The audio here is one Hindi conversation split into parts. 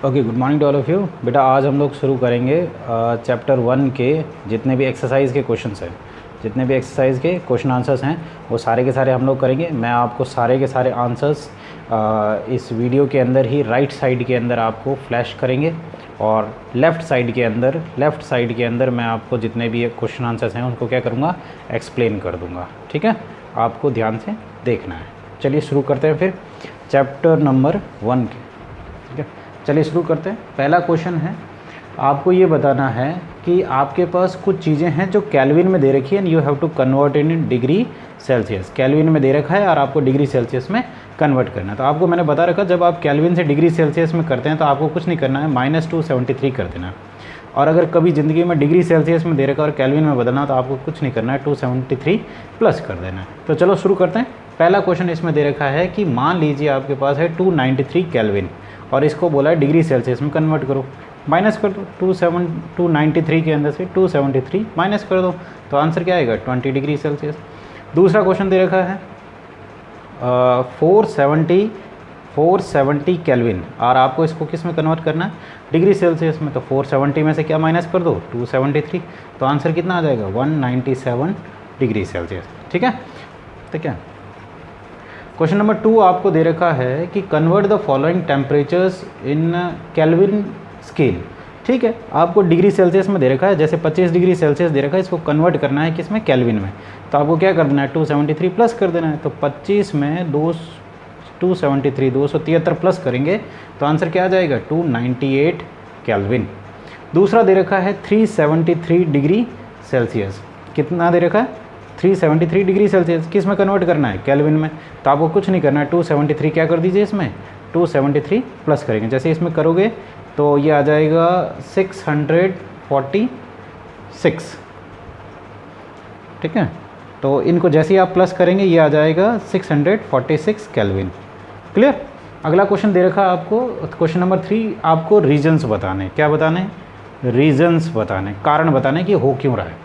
Okay, good morning to all of you. बेटा आज हम लोग शुरू करेंगे चैप्टर 1 के जितने भी एक्सरसाइज के क्वेश्चंस हैं, जितने भी एक्सरसाइज के क्वेश्चन आंसर्स हैं वो सारे के सारे हम लोग करेंगे। मैं आपको सारे के सारे आंसर्स इस वीडियो के अंदर ही राइट साइड के अंदर आपको फ्लैश करेंगे और लेफ़्ट साइड के अंदर मैं आपको जितने भी क्वेश्चन आंसर्स हैं उनको क्या करूँगा, एक्सप्लेन कर दूँगा। ठीक है, आपको ध्यान से देखना है। चलिए शुरू करते हैं फिर चैप्टर नंबर 1 के। ठीक है, चलिए शुरू करते हैं। पहला क्वेश्चन है, आपको ये बताना है कि आपके पास कुछ चीज़ें हैं जो केल्विन में दे रखी है and you have to convert in degree Celsius. Kelvin में दे रखा है और आपको डिग्री सेल्सियस में कन्वर्ट करना है। तो आपको मैंने बता रखा, जब आप केल्विन से डिग्री सेल्सियस में करते हैं तो आपको कुछ नहीं करना है, -273 कर देना है। और अगर कभी ज़िंदगी में डिग्री सेल्सियस में दे रखा और केल्विन में बदलना तो आपको कुछ नहीं करना है, 273 प्लस कर देना है। तो चलो शुरू करते हैं। पहला क्वेश्चन इसमें दे रखा है कि मान लीजिए आपके पास है 293 केल्विन और इसको बोला है डिग्री सेल्सियस में कन्वर्ट करो। माइनस कर दो, 293 के अंदर से 273 माइनस कर दो तो आंसर क्या आएगा, 20 डिग्री सेल्सियस। दूसरा क्वेश्चन दे रखा है 470 केल्विन और आपको इसको किस में कन्वर्ट करना है, डिग्री सेल्सियस में। तो 470 में से क्या माइनस कर दो, 273, तो आंसर कितना आ जाएगा, 197 डिग्री सेल्सियस। ठीक है, ठीक है। क्वेश्चन नंबर 2 आपको दे रखा है कि convert the following temperatures in kelvin scale. ठीक है, आपको डिग्री सेल्सियस में दे रखा है, जैसे 25 डिग्री सेल्सियस दे रखा है, इसको कन्वर्ट करना है किस में, केल्विन में। तो आपको क्या कर देना है, 273 प्लस कर देना है। तो 25 में 273 प्लस करेंगे तो आंसर क्या आ जाएगा, 298 केल्विन। दूसरा दे रखा है 373 डिग्री सेल्सियस। कितना दे रखा है, 373 डिग्री सेल्सियस। किस में कन्वर्ट करना है, केल्विन में। तो आपको कुछ नहीं करना है, 273 क्या कर दीजिए, इसमें 273 प्लस करेंगे। जैसे इसमें करोगे तो ये आ जाएगा 646। ठीक है, तो इनको जैसे ही आप प्लस करेंगे ये आ जाएगा 646 केल्विन। क्लियर। अगला क्वेश्चन दे रखा है आपको, क्वेश्चन नंबर 3, आपको रीजन्स बताने। क्या बताने, रीजन्स बताने, कारण बताने कि हो क्यों रहा है।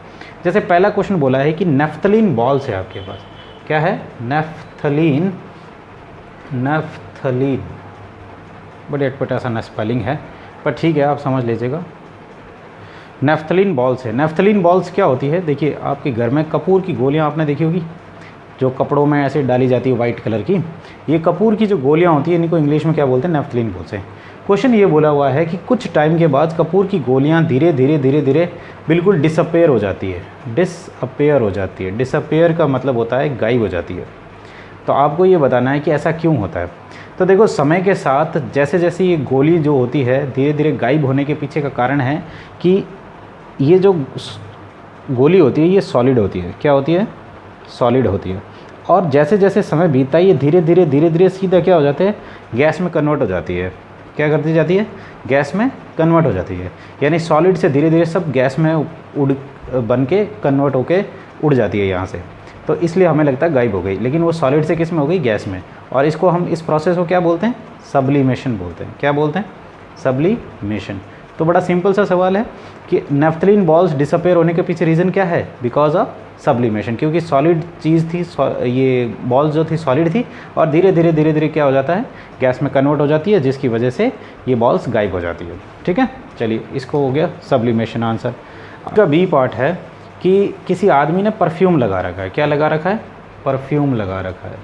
जैसे पहला क्वेश्चन बोला है कि नेफ्थलीन बॉल्स है आपके पास। क्या है, नेफ्थलीन बड़ी अटपटा सा स्पेलिंग है पर ठीक है, आप समझ लीजिएगा। नेफ्थलीन बॉल्स है। नेफ्थलीन बॉल्स क्या होती है, देखिए आपके घर में कपूर की गोलियां आपने देखी होगी, जो कपड़ों में ऐसे डाली जाती है वाइट कलर की। ये कपूर की जो गोलियां होती है इनको इंग्लिश में क्या बोलते हैं, नेफ्थलीन बोलते हैं। क्वेश्चन ये बोला हुआ है कि कुछ टाइम के बाद कपूर की गोलियां धीरे धीरे बिल्कुल डिसअपेयर हो जाती है। डिसअपेयर का मतलब होता है गायब हो जाती है। तो आपको ये बताना है कि ऐसा क्यों होता है। तो देखो, समय के साथ जैसे जैसे ये गोली जो होती है धीरे धीरे गायब होने के पीछे का कारण है कि ये जो गोली होती है ये सॉलिड होती है। क्या होती है, सॉलिड होती है। और जैसे जैसे समय बीतता है ये धीरे धीरे सीधा क्या हो जाते हैं, गैस में कन्वर्ट हो जाती है। क्या करती जाती है, गैस में कन्वर्ट हो जाती है। यानी सॉलिड से धीरे धीरे सब गैस में बन के कन्वर्ट होके उड़ जाती है यहाँ से। तो इसलिए हमें लगता है गायब हो गई, लेकिन वो सॉलिड से किस में हो गई, गैस में। और इसको हम, इस प्रोसेस को क्या बोलते हैं, सब्लिमेशन बोलते हैं। क्या बोलते हैं, सब्लिमेशन। तो बड़ा सिंपल सा सवाल है कि नेफ्थलीन बॉल्स डिसअपेयर होने के पीछे रीज़न क्या है, बिकॉज ऑफ सब्लिमेशन। क्योंकि सॉलिड चीज़ थी, ये बॉल्स जो थी सॉलिड थी और धीरे धीरे क्या हो जाता है, गैस में कन्वर्ट हो जाती है, जिसकी वजह से ये बॉल्स गायब हो जाती है। ठीक है, चलिए इसको हो गया सब्लिमेशन आंसर। आपका बी पार्ट है कि किसी आदमी ने परफ्यूम लगा रखा है। क्या लगा रखा है, परफ्यूम लगा रखा है।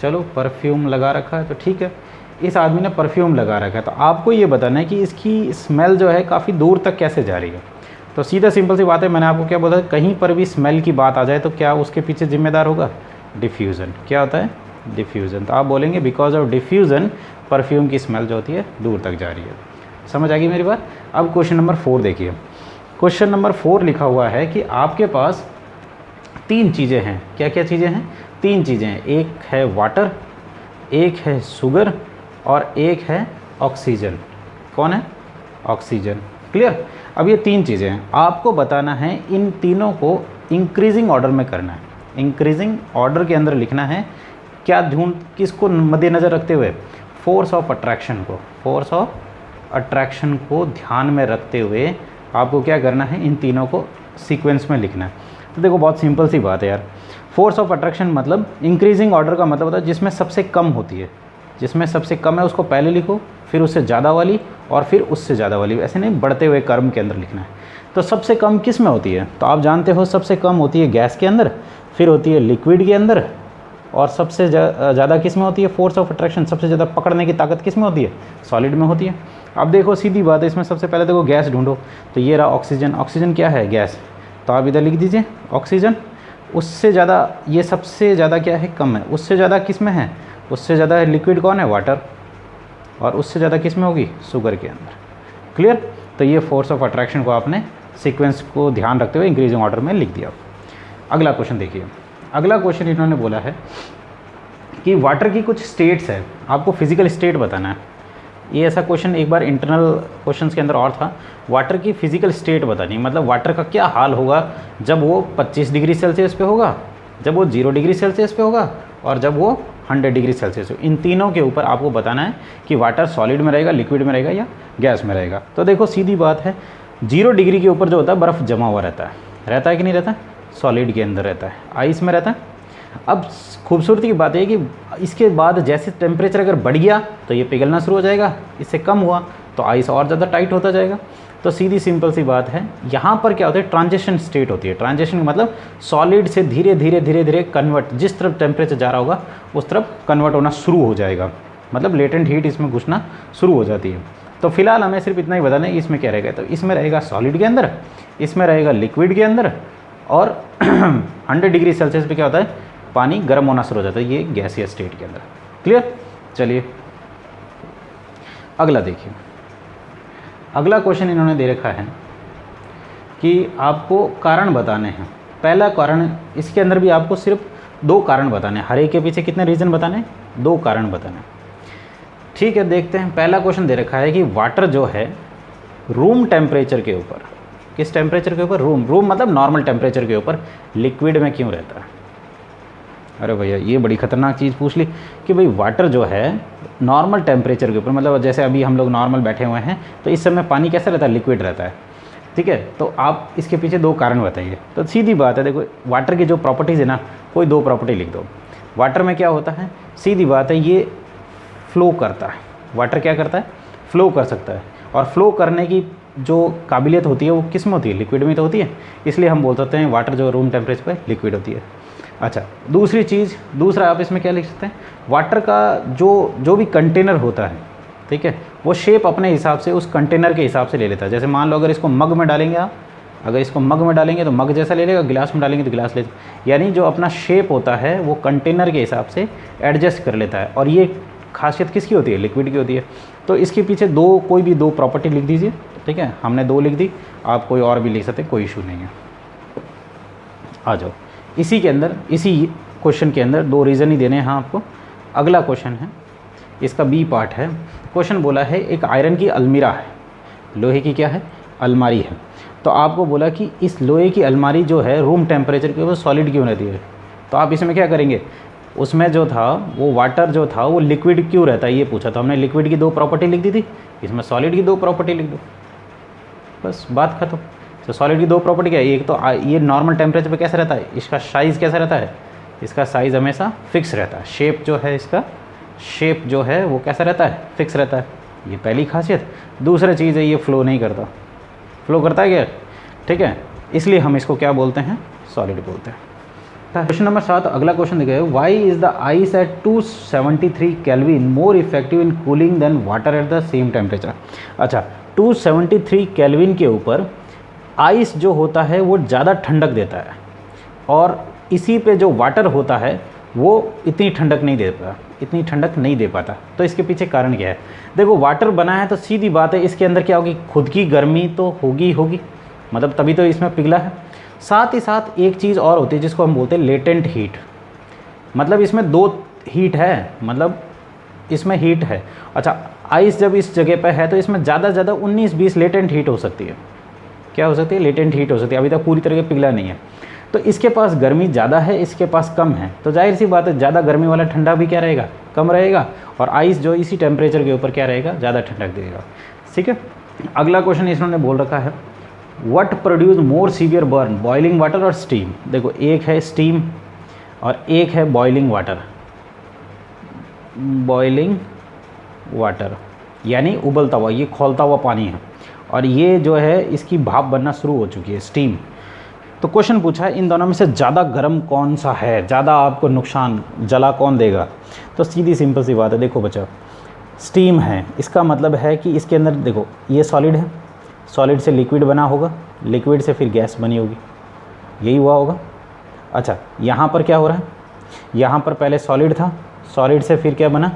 चलो परफ्यूम लगा रखा है तो ठीक है, इस आदमी ने परफ्यूम लगा रखा है। तो आपको ये बताना है कि इसकी स्मेल जो है काफ़ी दूर तक कैसे जा रही है। तो सीधा सिंपल सी बात है, मैंने आपको क्या बोला, कहीं पर भी स्मेल की बात आ जाए तो क्या उसके पीछे जिम्मेदार होगा, डिफ्यूज़न। क्या होता है, डिफ्यूज़न। तो आप बोलेंगे बिकॉज ऑफ डिफ्यूज़न परफ्यूम की स्मेल जो होती है दूर तक जा रही है। समझ आ गई मेरी बात। अब क्वेश्चन नंबर 4 देखिए। क्वेश्चन नंबर 4 लिखा हुआ है कि आपके पास 3 चीज़ें हैं। क्या क्या चीज़ें हैं, 3 चीज़ें हैं। एक है वाटर, एक है शुगर और एक है ऑक्सीजन। कौन है, ऑक्सीजन। क्लियर। अब ये 3 चीज़ें हैं, आपको बताना है इन तीनों को इंक्रीजिंग ऑर्डर में करना है। इंक्रीजिंग ऑर्डर के अंदर लिखना है। क्या ढूंढ, किसको मद्देनज़र रखते हुए, फोर्स ऑफ अट्रैक्शन को ध्यान में रखते हुए आपको क्या करना है, इन तीनों को सीक्वेंस में लिखना है। तो देखो बहुत सिंपल सी बात है यार। फोर्स ऑफ अट्रैक्शन मतलब इंक्रीजिंग ऑर्डर का मतलब होता है जिसमें सबसे कम होती है। जिसमें सबसे कम है उसको पहले लिखो, फिर उससे ज़्यादा वाली और फिर उससे ज़्यादा वाली, ऐसे नहीं बढ़ते हुए क्रम के अंदर लिखना है। तो सबसे कम किस में होती है? तो आप जानते हो सबसे कम होती है गैस के अंदर, फिर होती है लिक्विड के अंदर, और सबसे ज़्यादा किस में होती है? फोर्स ऑफ अट्रैक्शन, सबसे ज़्यादा पकड़ने की ताकत किस में होती है? सॉलिड में होती है। अब देखो सीधी बात है, इसमें सबसे पहले देखो गैस ढूंढो, तो ये रहा ऑक्सीजन। ऑक्सीजन क्या है? गैस। तो आप इधर लिख दीजिए ऑक्सीजन। उससे ज़्यादा, ये सबसे ज़्यादा क्या है? कम है। उससे ज़्यादा किस में है? उससे ज़्यादा लिक्विड कौन है? वाटर। और उससे ज़्यादा किस में होगी? शुगर के अंदर। क्लियर? तो ये फोर्स ऑफ अट्रैक्शन को आपने सीक्वेंस को ध्यान रखते हुए इंक्रीजिंग ऑर्डर में लिख दिया। अगला क्वेश्चन देखिए। अगला क्वेश्चन इन्होंने बोला है कि वाटर की कुछ स्टेट्स है, आपको फिजिकल स्टेट बताना है। ये ऐसा क्वेश्चन एक बार इंटरनल क्वेश्चंस के अंदर और था, वाटर की फिजिकल स्टेट बतानी, मतलब वाटर का क्या हाल होगा जब वो 25 डिग्री सेल्सियस पे होगा, जब वो 0 डिग्री सेल्सियस पे होगा, और जब वो 100 डिग्री सेल्सियस। इन तीनों के ऊपर आपको बताना है कि वाटर सॉलिड में रहेगा, लिक्विड में रहेगा या गैस में रहेगा। तो देखो सीधी बात है, 0 डिग्री के ऊपर जो होता है बर्फ़ जमा हुआ रहता है कि नहीं रहता है? सॉलिड के अंदर रहता है, आइस में रहता है। अब खूबसूरती की बात है कि इसके बाद जैसे टेम्परेचर अगर बढ़ गया तो ये पिघलना शुरू हो जाएगा, इससे कम हुआ तो आइस और ज़्यादा टाइट होता जाएगा। तो सीधी सिंपल सी बात है, यहाँ पर क्या होता है? ट्रांजिशन स्टेट होती है। ट्रांजिशन मतलब सॉलिड से धीरे धीरे कन्वर्ट, जिस तरफ टेम्परेचर जा रहा होगा उस तरफ कन्वर्ट होना शुरू हो जाएगा, मतलब लेटेंट हीट इसमें घुसना शुरू हो जाती है। तो फिलहाल हमें सिर्फ इतना ही बताना है इसमें क्या रहेगा। तो इसमें रहेगा सॉलिड के अंदर, इसमें रहेगा लिक्विड के अंदर, और 100 डिग्री सेल्सियस पे क्या होता है? पानी गर्म होना शुरू हो जाता है, ये गैसीय स्टेट के अंदर। क्लियर? चलिए अगला देखिए। अगला क्वेश्चन इन्होंने दे रखा है कि आपको कारण बताने हैं। पहला कारण, इसके अंदर भी आपको सिर्फ 2 कारण बताने हैं। हर एक के पीछे कितने रीज़न बताने हैं? 2 कारण बताने। ठीक है, देखते हैं। पहला क्वेश्चन दे रखा है कि वाटर जो है रूम टेम्परेचर के ऊपर, किस टेम्परेचर के ऊपर? रूम मतलब नॉर्मल टेम्परेचर के ऊपर लिक्विड में क्यों रहता है? अरे भैया ये बड़ी ख़तरनाक चीज़ पूछ ली कि भाई वाटर जो है नॉर्मल टेम्परेचर के ऊपर, मतलब जैसे अभी हम लोग नॉर्मल बैठे हुए हैं तो इस समय पानी कैसा रहता है? लिक्विड रहता है। ठीक है, तो आप इसके पीछे 2 कारण बताइए। तो सीधी बात है, देखो वाटर की जो प्रॉपर्टीज़ है ना, कोई 2 प्रॉपर्टी लिख दो। वाटर में क्या होता है? सीधी बात है, ये फ्लो करता है। वाटर क्या करता है? फ्लो कर सकता है, और फ्लो करने की जो काबिलियत होती है वो किस में होती है? लिक्विड में तो होती है। इसलिए हम बोल सकते हैं वाटर जो रूम टेम्परेचर पर लिक्विड होती है। अच्छा, दूसरी चीज़, दूसरा आप इसमें क्या लिख सकते हैं? वाटर का जो भी कंटेनर होता है, ठीक है, वो शेप अपने हिसाब से उस कंटेनर के हिसाब से ले लेता है। जैसे मान लो अगर इसको मग में डालेंगे आप, अगर इसको मग में डालेंगे तो मग जैसा ले लेगा, गिलास में डालेंगे तो गिलास ले, यानी जो अपना शेप होता है वो कंटेनर के हिसाब से एडजस्ट कर लेता है। और ये खासियत किसकी होती है? लिक्विड की होती है। तो इसके पीछे कोई भी 2 प्रॉपर्टी लिख दीजिए। ठीक है, हमने 2 लिख दी, आप कोई और भी लिख सकते हैं, कोई इशू नहीं है। आ जाओ, इसी के अंदर, इसी क्वेश्चन के अंदर 2 रीज़न ही देने हैं आपको। अगला क्वेश्चन है, इसका बी पार्ट है। क्वेश्चन बोला है एक आयरन की अलमीरा है, लोहे की क्या है? अलमारी है। तो आपको बोला कि इस लोहे की अलमारी जो है रूम टेम्परेचर के ऊपर सॉलिड क्यों रहती है? तो आप इसमें क्या करेंगे? उसमें जो था वो वाटर जो था वो लिक्विड क्यों रहता है ये पूछा, तो हमने लिक्विड की 2 प्रॉपर्टी लिख दी थी, इसमें सॉलिड की 2 प्रॉपर्टी लिख दो, बस बात खत्म। तो सॉलिड की 2 प्रॉपर्टी क्या है? एक तो ये नॉर्मल टेम्परेचर पे कैसा रहता है? इसका साइज़ कैसा रहता है? इसका साइज़ हमेशा फिक्स रहता है। शेप जो है, इसका शेप जो है वो कैसा रहता है? फिक्स रहता है। ये पहली खासियत। दूसरी चीज़ है ये फ्लो नहीं करता। फ्लो करता है क्या? ठीक है, इसलिए हम इसको क्या बोलते हैं? सॉलिड बोलते हैं। क्वेश्चन नंबर 7, अगला क्वेश्चन देखिए। Why is the ice at 273 Kelvin more effective in cooling than water at the same temperature? अच्छा, 273 केल्विन के ऊपर आइस जो होता है वो ज़्यादा ठंडक देता है, और इसी पे जो वाटर होता है वो इतनी ठंडक नहीं दे पाता। तो इसके पीछे कारण क्या है? देखो वाटर बना है तो सीधी बात है इसके अंदर क्या होगी? खुद की गर्मी तो होगी, मतलब तभी तो इसमें पिघला है। साथ ही साथ एक चीज़ और होती है जिसको हम बोलते हैं लेटेंट हीट, मतलब इसमें 2 हीट है, मतलब इसमें हीट है। अच्छा, आइस जब इस जगह पर है तो इसमें ज़्यादा से ज़्यादा 19-20 लेटेंट हीट हो सकती है। क्या हो सकती है? लेटेंट हीट हो सकती है, अभी तक पूरी तरह से पिघला नहीं है। तो इसके पास गर्मी ज़्यादा है, इसके पास कम है, तो जाहिर सी बात है ज़्यादा गर्मी वाला ठंडा भी क्या रहेगा? कम रहेगा। और आइस जो इसी टेम्परेचर के ऊपर क्या रहेगा? ज़्यादा ठंडक देगा। ठीक है, अगला क्वेश्चन इन्होंने बोल रखा है, what produce more severe burn, boiling water और स्टीम? देखो एक है स्टीम और एक है बॉइलिंग वाटर। बॉइलिंग वाटर, यानी उबलता हुआ, ये खौलता हुआ पानी है और ये जो है इसकी भाप बनना शुरू हो चुकी है, स्टीम। तो क्वेश्चन पूछा है इन दोनों में से ज़्यादा गर्म कौन सा है, ज़्यादा आपको नुकसान जला कौन देगा। तो सीधी सिंपल सी बात है, देखो बच्चा, स्टीम है, इसका मतलब है कि इसके अंदर देखो ये सॉलिड है, सॉलिड से लिक्विड बना होगा, लिक्विड से फिर गैस बनी होगी, यही हुआ होगा। अच्छा, यहाँ पर क्या हो रहा है, यहाँ पर पहले सॉलिड था, सॉलिड से फिर क्या बना,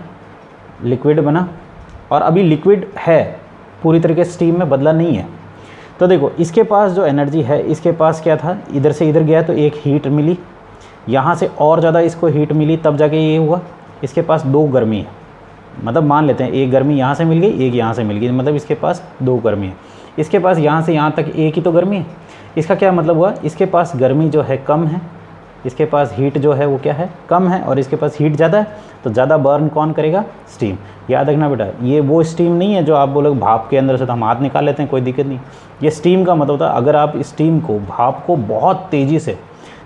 लिक्विड बना, और अभी लिक्विड है, पूरी तरीके से स्टीम में बदला नहीं है। तो देखो इसके पास जो एनर्जी है, इसके पास क्या था, इधर से इधर गया तो एक हीट मिली, यहाँ से और ज़्यादा इसको हीट मिली, तब जाके ये हुआ। इसके पास दो गर्मी है, मतलब मान लेते हैं एक गर्मी यहाँ से मिल गई, एक यहाँ से मिल गई, मतलब इसके पास दो गर्मी है। इसके पास यहाँ से यहाँ तक एक ही तो गर्मी है। इसका क्या मतलब हुआ, इसके पास गर्मी जो है कम है, इसके पास हीट जो है वो क्या है, कम है, और इसके पास हीट ज़्यादा है, तो ज़्यादा बर्न कौन करेगा, स्टीम। याद रखना बेटा, ये वो स्टीम नहीं है जो आप बोलोगे भाप के अंदर से तो हम हाथ निकाल लेते हैं, कोई दिक्कत नहीं। ये स्टीम का मतलब होता है अगर आप स्टीम को, भाप को बहुत तेज़ी से,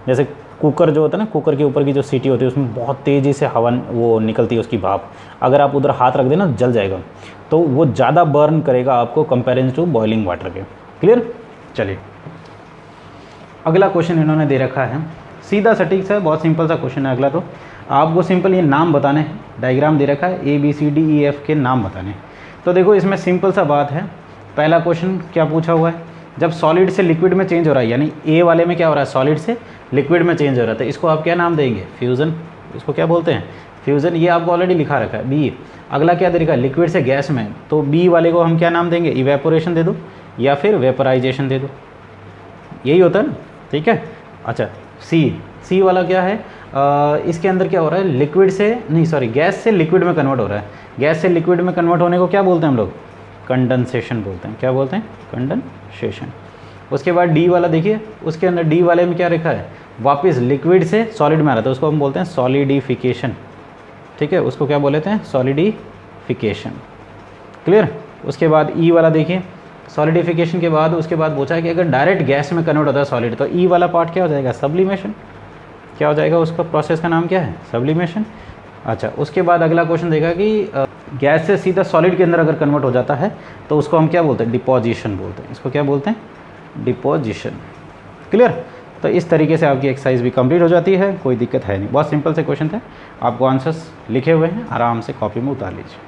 जैसे कुकर जो होता है ना, कुकर के ऊपर की जो सीटी होती है उसमें बहुत तेज़ी से हवा वो निकलती है उसकी भाप, अगर आप उधर हाथ रख देना जल जाएगा, तो वो ज़्यादा बर्न करेगा आपको कंपेरेटिव टू बॉइलिंग वाटर के। क्लियर। चलिए अगला क्वेश्चन इन्होंने दे रखा है, सीधा सटीक सा, बहुत सिंपल सा क्वेश्चन है अगला। तो आपको सिंपल ये नाम बताने हैं, डायग्राम दे रखा है ABCDEF के नाम बताने। तो देखो इसमें सिंपल सा बात है, पहला क्वेश्चन क्या पूछा हुआ है, जब सॉलिड से लिक्विड में चेंज हो रहा है, यानी ए वाले में क्या हो रहा है, सॉलिड से लिक्विड में चेंज हो रहा है, तो इसको आप क्या नाम देंगे, फ्यूज़न। इसको क्या बोलते हैं, फ्यूज़न। ये आपको ऑलरेडी लिखा रखा है बी। अगला क्या दे रखा है, लिक्विड से गैस में, तो बी वाले को हम क्या नाम देंगे, इवेपोरेशन दे दो या फिर वेपराइजेशन दे दो, यही होता है ना, ठीक है। अच्छा, सी वाला क्या है, इसके अंदर क्या हो रहा है, लिक्विड से नहीं सॉरी गैस से लिक्विड में कन्वर्ट हो रहा है। गैस से लिक्विड में कन्वर्ट होने को क्या बोलते हैं हम लोग, कंडेंसेशन बोलते हैं। क्या बोलते हैं, कंडेंसेशन। उसके बाद डी वाला देखिए, उसके अंदर डी वाले में क्या रखा है, वापस लिक्विड से सॉलिड में आ रहा था, उसको हम बोलते हैं सॉलिडिफिकेशन, ठीक है, उसको क्या बोलते हैं, सॉलिडिफिकेशन। क्लियर। उसके बाद ई वाला देखिए, सॉलिडिफिकेशन के बाद उसके बाद पूछा है कि अगर डायरेक्ट गैस में कन्वर्ट होता है सॉलिड, तो ई वाला पार्ट क्या हो जाएगा, सब्लिमेशन। क्या हो जाएगा, उसका प्रोसेस का नाम क्या है, सब्लिमेशन। अच्छा, उसके बाद अगला क्वेश्चन देखा कि गैस से सीधा सॉलिड के अंदर अगर कन्वर्ट हो जाता है तो उसको हम क्या बोलते हैं, डिपोजिशन बोलते हैं। इसको क्या बोलते हैं, डिपोजिशन। क्लियर। तो इस तरीके से आपकी एक्सरसाइज भी कंप्लीट हो जाती है, कोई दिक्कत है नहीं, बहुत सिंपल से क्वेश्चन थे। आपको आंसर्स लिखे हुए हैं, आराम से कॉपी में उतार लीजिए।